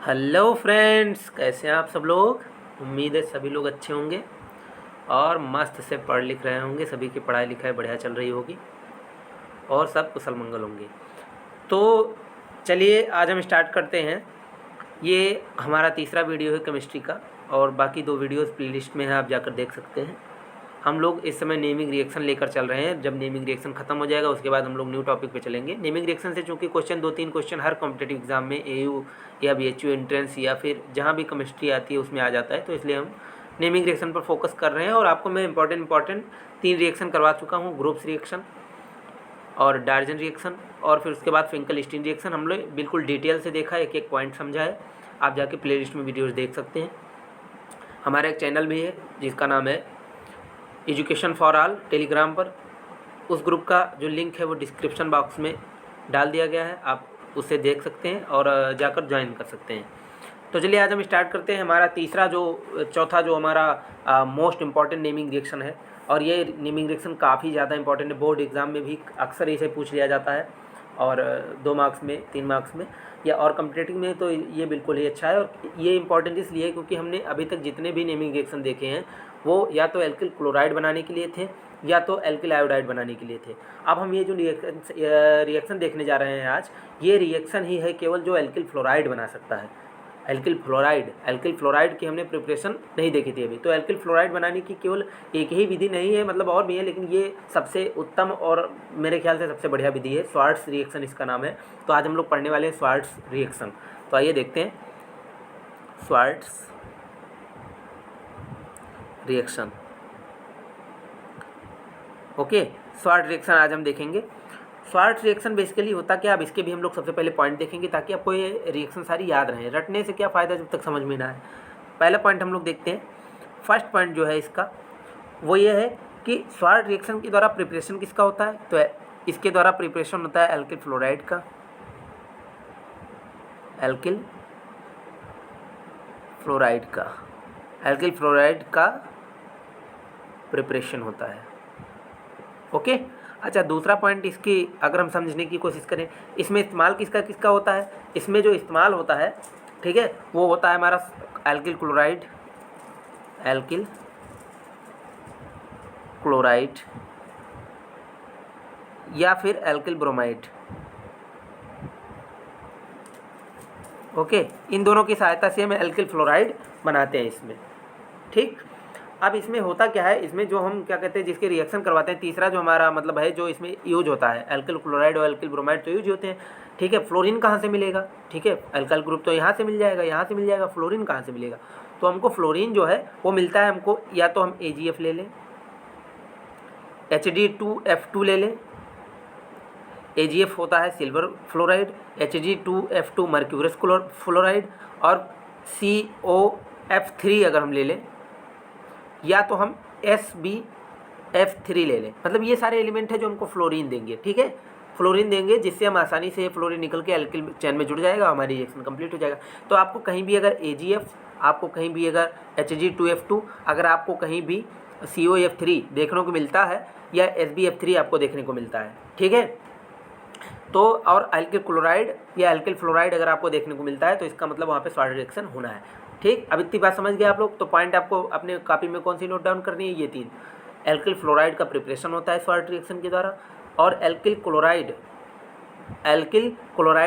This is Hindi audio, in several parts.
हेलो फ्रेंड्स, कैसे हैं आप सब लोग। उम्मीद है सभी लोग अच्छे होंगे और मस्त से पढ़ लिख रहे होंगे। सभी की पढ़ाई लिखाई बढ़िया चल रही होगी और सब कुशल मंगल होंगे। तो चलिए आज हम स्टार्ट करते हैं। ये हमारा तीसरा वीडियो है केमिस्ट्री का और बाकी 2 वीडियोस प्लेलिस्ट में है, आप जाकर देख सकते हैं। हम लोग इस समय नेमिंग रिएक्शन लेकर चल रहे हैं। जब नेमिंग रिएक्शन खत्म हो जाएगा उसके बाद हम लोग न्यू टॉपिक पे चलेंगे। नेमिंग रिएक्शन से चूँकि क्वेश्चन 2-3 क्वेश्चन हर कॉम्पिटेटिव एग्जाम में AU या BHU एंट्रेंस या फिर जहाँ भी केमिस्ट्री आती है उसमें आ जाता है, तो इसलिए हम नेमिंग रिएक्शन पर फोकस कर रहे हैं। और आपको मैं इंपॉर्टेंट 3 रिएक्शन करवा चुका हूँ, ग्रुप्स रिएक्शन और डार्जन रिएक्शन और फिर उसके बाद फिंकल-स्टीन रिएक्शन। हम लोग बिल्कुल डिटेल से देखा, एक एक पॉइंट समझा है। आप जाके प्लेलिस्ट में वीडियोज़ देख सकते हैं। हमारा एक चैनल भी है जिसका नाम है एजुकेशन फॉर ऑल, टेलीग्राम पर। उस ग्रुप का जो लिंक है वो डिस्क्रिप्शन बॉक्स में डाल दिया गया है, आप उसे देख सकते हैं और जाकर ज्वाइन कर सकते हैं। तो चलिए आज हम स्टार्ट करते हैं। हमारा चौथा जो हमारा मोस्ट इम्पॉर्टेंट नेमिंग रिएक्शन है, और ये नेमिंग रिएक्शन काफ़ी ज़्यादा इंपॉर्टेंट है। बोर्ड एग्ज़ाम में भी अक्सर इसे पूछ लिया जाता है और 2 मार्क्स में, 3 मार्क्स में या और कॉम्पिटिटिव में, तो ये बिल्कुल ही अच्छा है। और ये इंपॉर्टेंट इसलिए है क्योंकि हमने अभी तक जितने भी नेमिंग रिएक्शन देखे हैं वो या तो एल्किल क्लोराइड बनाने के लिए थे या तो एल्किल आयोडाइड बनाने के लिए थे। अब हम ये जो रिएक्शन देखने जा रहे हैं आज, ये रिएक्शन ही है केवल जो एल्किल फ्लोराइड बना सकता है। एल्किल फ्लोराइड की हमने प्रिपरेशन नहीं देखी थी अभी। तो एल्किल फ्लोराइड बनाने की केवल एक ही विधि नहीं है, मतलब और भी है, लेकिन ये सबसे उत्तम और मेरे ख्याल से सबसे बढ़िया विधि है। स्वार्ट्स रिएक्शन इसका नाम है। तो आज हम लोग पढ़ने वाले हैं स्वार्ट्स रिएक्शन। तो आइए देखते हैं Swarts reaction. Okay, Swarts reaction आज हम देखेंगे। स्वार्ट्स रिएक्शन बेसिकली होता क्या, अब इसके भी हम लोग सबसे पहले पॉइंट देखेंगे ताकि आपको ये रिएक्शन सारी याद रहें। रटने से क्या फ़ायदा जब तक समझ में ना आए। पहला पॉइंट हम लोग देखते हैं। फर्स्ट पॉइंट जो है इसका वो ये है कि स्वार्ट्स रिएक्शन के द्वारा प्रिपरेशन किसका होता है, तो इसके द्वारा प्रिपरेशन होता है एल्किल फ्लोराइड का। एल्किल फ्लोराइड का प्रिपरेशन होता है। ओके, अच्छा, दूसरा पॉइंट इसकी अगर हम समझने की कोशिश करें, इसमें इस्तेमाल किसका होता है। इसमें जो इस्तेमाल होता है, ठीक है, वो होता है हमारा एल्किल क्लोराइड या फिर एल्किल ब्रोमाइड। ओके, इन दोनों की सहायता से हम एल्किल फ्लोराइड बनाते हैं इसमें। ठीक, अब इसमें होता क्या है, इसमें जो हम क्या कहते हैं जिसके रिएक्शन करवाते हैं, तीसरा जो हमारा मतलब है जो इसमें यूज होता है, एल्किल क्लोराइड और एल्किल ब्रोमाइड तो यूज होते हैं। ठीक है, फ्लोरीन कहाँ से मिलेगा, ठीक है, एल्काइल ग्रुप तो यहाँ से मिल जाएगा, फ्लोरीन कहाँ से मिलेगा। तो हमको फ्लोरीन जो है वो मिलता है हमको, या तो हम AgF ले लें, Hd2F2 ले लें। AgF होता है silver fluoride, Hg2F2 mercurous fluoride, और COF3 अगर हम ले लें, या तो हम SbF3 ले लें। मतलब ये सारे एलिमेंट है जो हमको फ्लोरीन देंगे। ठीक है, फ्लोरीन देंगे जिससे हम आसानी से फ्लोरीन निकल के एल्किल चैन में जुड़ जाएगा, हमारी रिएक्शन कंप्लीट हो जाएगा। तो आपको कहीं भी अगर AgF, आपको कहीं भी अगर Hg2F2, अगर आपको कहीं भी COF3 देखने को मिलता है या SbF3 आपको देखने को मिलता है, ठीक है, तो और एल्किल क्लोराइड या एल्किल फ्लोराइड अगर आपको देखने को मिलता है तो इसका मतलब वहाँ पे स्वार्ट्स रिएक्शन होना है। ठीक, अब इतनी बात समझ गए आप लोग। तो पॉइंट आपको अपने कॉपी में कौन सी नोट डाउन करनी है, ये 3। एल्किल फ्लोराइड का प्रिपरेशन होता है स्वार्ट्स रिएक्शन के द्वारा, और एल्किल क्लोराइड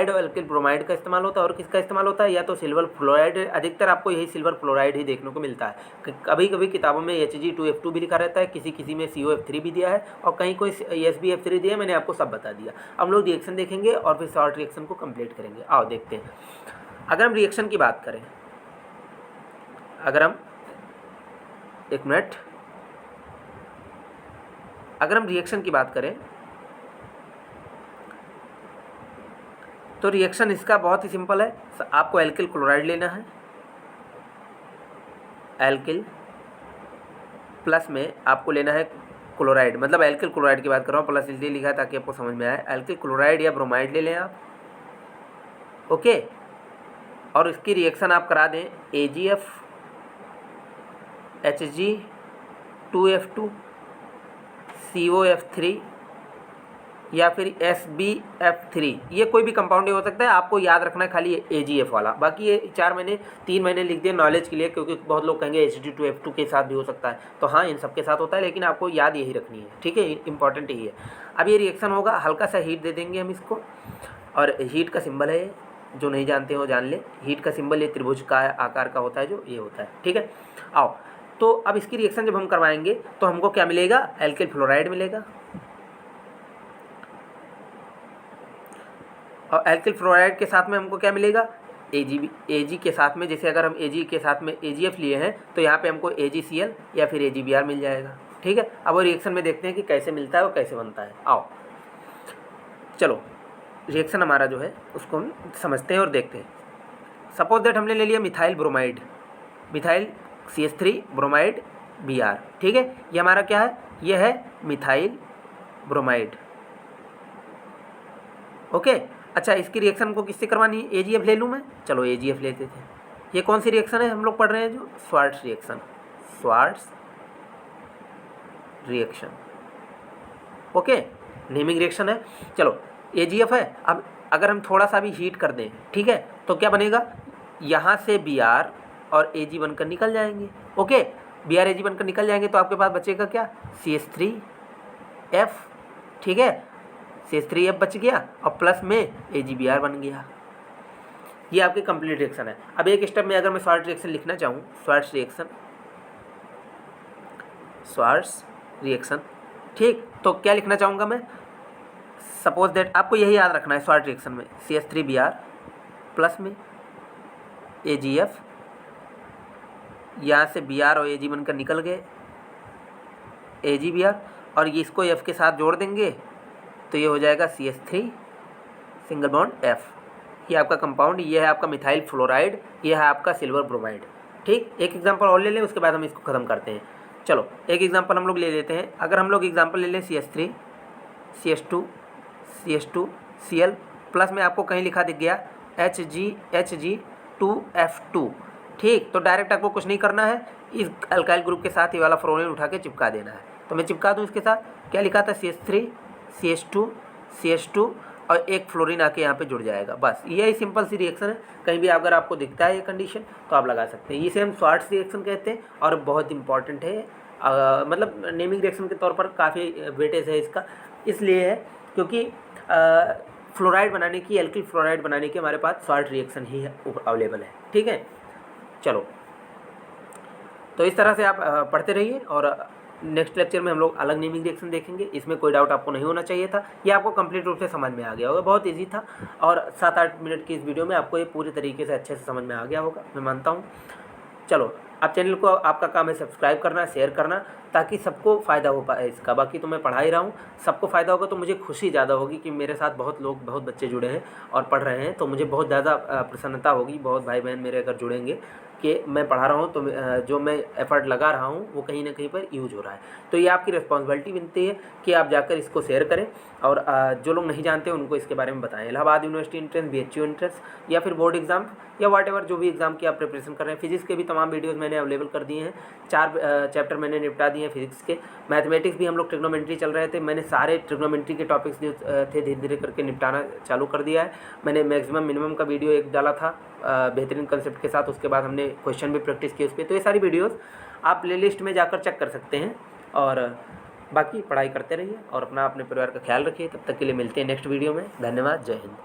और एल्किल ब्रोमाइड का इस्तेमाल होता है। और किसका इस्तेमाल होता है, या तो सिल्वर फ्लोराइड, अधिकतर आपको यही सिल्वर फ्लोराइड ही देखने को मिलता है। कभी कभी किताबों में Hg2F2 भी लिखा रहता है, किसी में COF3 भी दिया है, और कहीं कोई SbF3 दिया है। मैंने आपको सब बता दिया। हम लोग रिएक्शन देखेंगे और फिर स्वार्ट्स रिएक्शन को कंप्लीट करेंगे। आओ देखते हैं। अगर हम रिएक्शन की बात करें, अगर हम रिएक्शन की बात करें तो रिएक्शन इसका बहुत ही सिंपल है। आपको एल्किल क्लोराइड लेना है, एल्किल प्लस में आपको लेना है क्लोराइड, मतलब एल्किल क्लोराइड की बात कर रहा हूँ, प्लस इसलिए लिखा है ताकि आपको समझ में आए। एल्किल क्लोराइड या ब्रोमाइड ले लें आप, ओके, और इसकी रिएक्शन आप करा दें AgF Hg2F2 COF3 या फिर SbF3, ये कोई भी कंपाउंड हो सकता है। आपको याद रखना है खाली AgF वाला, बाकी ये 4 महीने 3 महीने लिख दिए नॉलेज के लिए, क्योंकि बहुत लोग कहेंगे Hg2F2 के साथ भी हो सकता है, तो हाँ इन सब के साथ होता है, लेकिन आपको याद यही रखनी है, ठीक है, इंपॉर्टेंट यही है। अब ये रिएक्शन होगा, हल्का सा हीट दे देंगे हम इसको, और हीट का सिंबल है, जो नहीं जानते हो जान ले, हीट का सिंबल ये त्रिभुज का आकार का होता है, जो ये होता है, ठीक है। आओ, तो अब इसकी रिएक्शन जब हम करवाएंगे तो हमको क्या मिलेगा, एल्किल फ्लोराइड मिलेगा, और एल्किल फ्लोराइड के साथ में हमको क्या मिलेगा, Ag के साथ में, जैसे अगर हम Ag के साथ में AgF लिए हैं तो यहाँ पे हमको AgCl या फिर AgBr मिल जाएगा, ठीक है। अब वो रिएक्शन में देखते हैं कि कैसे मिलता है और कैसे बनता है। आओ चलो रिएक्शन हमारा जो है उसको हम समझते हैं और देखते हैं। सपोज दैट हमने ले लिया methyl bromide, methyl CH3 bromide Br, ठीक है, ये हमारा क्या है, ये है मिथाइल ब्रोमाइड, ओके। अच्छा, इसकी रिएक्शन को किससे करवानी है, AgF ले लूँ मैं, चलो AgF लेते थे। ये कौन सी रिएक्शन है हम लोग पढ़ रहे हैं, जो Swarts reaction, Swarts reaction, okay, naming reaction है। चलो AgF है, अब अगर हम थोड़ा सा भी हीट कर दें, ठीक है, तो क्या बनेगा, यहाँ से Br और Ag बनकर निकल जाएंगे, ओके, Br Ag बनकर निकल जाएंगे, तो आपके पास बचेगा क्या, CH3F, ठीक है, CH3F बच गया और प्लस में AgBr बन गया। ये आपकी कंप्लीट रिएक्शन है। अब एक स्टेप में अगर मैं स्वार्ट्स रिएक्शन लिखना चाहूँ, स्वार्ट्स रिएक्शन, स्वार्ट्स रिएक्शन, ठीक, तो क्या लिखना चाहूँगा मैं, सपोज दैट आपको यही याद रखना है, स्वार्ट्स रिएक्शन में CH3Br प्लस में AgF, यहाँ से Br और Ag बनकर निकल गए, AgBr, और ये इसको F के साथ जोड़ देंगे तो ये हो जाएगा CH3 सिंगल बॉन्ड F। ये आपका कंपाउंड, ये है आपका मिथाइल फ्लोराइड, ये है आपका सिल्वर ब्रोमाइड, ठीक। एक एग्जांपल और ले लें, उसके बाद हम इसको ख़त्म करते हैं। चलो एक एग्जांपल हम लोग ले लेते हैं। अगर हम लोग एग्जांपल ले लें CH3 CH2 Cl प्लस में आपको कहीं लिखा दिख गया Hg2F2, ठीक, तो डायरेक्ट आपको कुछ नहीं करना है, इस अल्काइल ग्रुप के साथ ये वाला फ्लोरीन उठा के चिपका देना है। तो मैं चिपका दूँ इसके साथ, क्या लिखा था, CH3 CH2 और एक फ्लोरीन आके यहाँ पे जुड़ जाएगा, बस यही सिंपल सी रिएक्शन है। कहीं भी अगर आपको दिखता है ये कंडीशन तो आप लगा सकते हैं, इसे हम स्वार्ट्स रिएक्शन कहते हैं और बहुत इंपॉर्टेंट है, मतलब नेमिंग रिएक्शन के तौर पर काफ़ी वेटेज है इसका, इसलिए है क्योंकि फ्लोराइड बनाने की, एल्किल फ्लोराइड बनाने की हमारे पास स्वार्ट्स रिएक्शन ही अवेलेबल है, ठीक है। चलो तो इस तरह से आप पढ़ते रहिए, और नेक्स्ट लेक्चर में हम लोग अलग नेमिंग रिएक्शन देखेंगे, इसमें कोई डाउट आपको नहीं होना चाहिए था, ये आपको कंप्लीट रूप से समझ में आ गया होगा, बहुत इजी था, और 7-8 मिनट की इस वीडियो में आपको ये पूरी तरीके से अच्छे से समझ में आ गया होगा, मैं मानता हूँ। चलो आप चैनल को, आपका काम है सब्सक्राइब करना, शेयर करना, ताकि सबको फ़ायदा हो पाए इसका। बाकी तो मैं पढ़ा ही रहा हूँ, सबको फ़ायदा होगा तो मुझे खुशी ज़्यादा होगी कि मेरे साथ बहुत लोग, बहुत बच्चे जुड़े हैं और पढ़ रहे हैं, तो मुझे बहुत ज़्यादा प्रसन्नता होगी, बहुत भाई बहन मेरे अगर जुड़ेंगे कि मैं पढ़ा रहा हूँ तो जो मैं एफ़र्ट लगा रहा हूँ वो कहीं ना कहीं पर यूज हो रहा है। तो ये आपकी रिस्पॉन्सिबिलिटी बनती है कि आप जाकर इसको शेयर करें, और जो लोग नहीं जानते उनको इसके बारे में बताएं। Allahabad university entrance, BHU entrance, या फिर बोर्ड एग्जाम, या व्हाटएवर जो भी एग्ज़ाम की आप प्रिपरेशन कर रहे हैं। फिजिक्स के भी तमाम वीडियोज़ मैंने अवेलेबल कर दिए हैं, 4 चैप्टर मैंने निपटा दिए हैं फिजिक्स के। मैथमेटिक्स भी हम लोग ट्रिग्नोमेट्री चल रहे थे, मैंने सारे ट्रिग्नोमेट्री के टॉपिक्स जो थे धीरे धीरे करके निपटाना चालू कर दिया है। मैंने मैक्सिमम मिनिमम का वीडियो एक डाला था बेहतरीन कंसेप्ट के साथ, उसके बाद हमने क्वेश्चन भी प्रैक्टिस की उस पर। तो ये सारी वीडियोज़ आप प्ले लिस्ट में जाकर चेक कर सकते हैं, और बाकी पढ़ाई करते रहिए और अपने परिवार का ख्याल रखिए। तब तक के लिए मिलते हैं नेक्स्ट वीडियो में। धन्यवाद, जय हिंद।